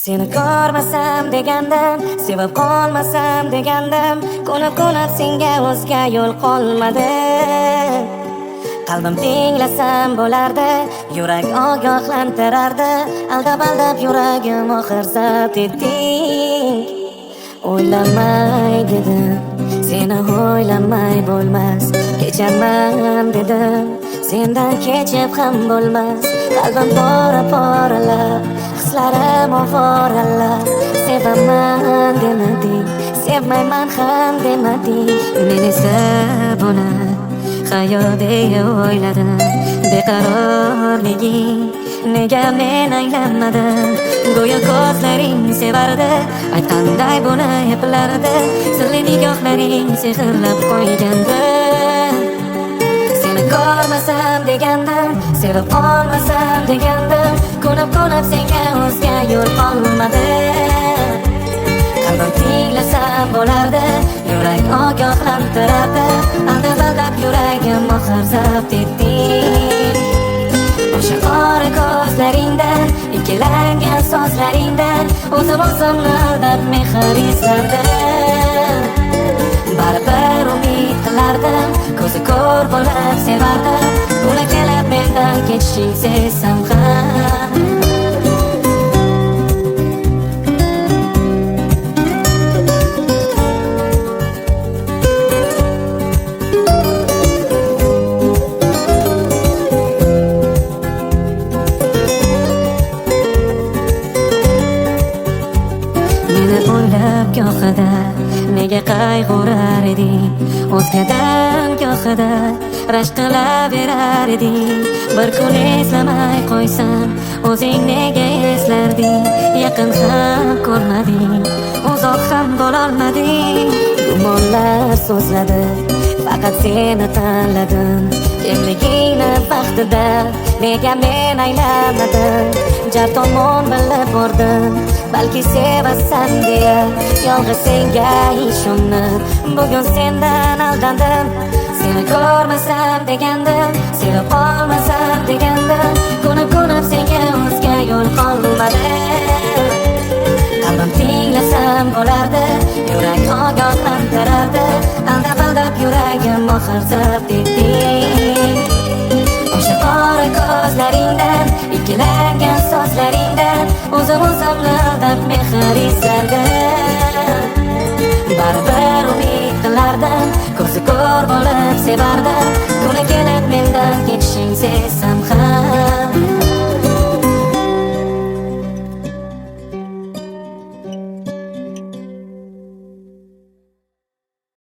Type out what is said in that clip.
Seni ko'rmasam degandim, sevib qolmasam degandim, ko'nib senga o'zga yo'l qolmadi. Qalbim tinglasam bo'lardi, yurak ogohlantirardi, aldab yuragim oxir zabt etding. O'ylamay dedim, seni o'ylamay bo'lmas, kecharman dedim, sendan kechib ham bo'lmas. Qalbim poralab, hislarim ovoralab, sevaman demading, sevmayman ham demading. Men esa buni hayot deya o'yladim. Beqarorliging nega men anglamading? Go'yo ko'zlaring sevardi, aytganday buni eplardi, sirli nigohlaring sehrlab qo'ygandi. Seni ko'rmasam degandim, sevib qolmasam degandim, ko'nib senga o'zga yo'l qolmadi. Qalbim tinglasam bo'lardi, yurak ogohlantirardi, aldab yuragim oxir zabt etding. O'sha qora ko'zlaringdan, ikkilangan so'zlaringdan o'zimni aldab mehr izlardim. Baribir umid qilardim, ko'zi ko'r bo'lib sevardim, buni kelib mendan ketishing sezsam ham. Meni o'ylab gohida nega qayg'urar eding, o'zgadan gohida rashk qilaverar eding. Bir kun eslamay qo'ysam, o'zing nega eslarding? Yaqin ham ko'rmading, uzoq ham bo'lolmading. Gumonlar so'zladi, faqat seni tanladim. Kimligingni vaqtida nega men anglamadim? Jar tomon bilib bordim, balki sevasan deya, yolg'iz senga ishonib, bugun sendan aldandim. Seni ko'rmasam degandim, sevib qolmasam degandim, ko'nib senga o'zga yo'l qolmadi. Qalbim tinglasam bo'lardi, yurak ogohlantirardi, aldab yuragim oxir zabt etding. O'sha qora ko'zlaringdan, ikkilangan so'zlaringdan o'zimni aldab mehr izlardim. Baribir umid qilardim, ko'zi ko'r bo'lib sevardim, kuni kelib mendan ketishing sezsam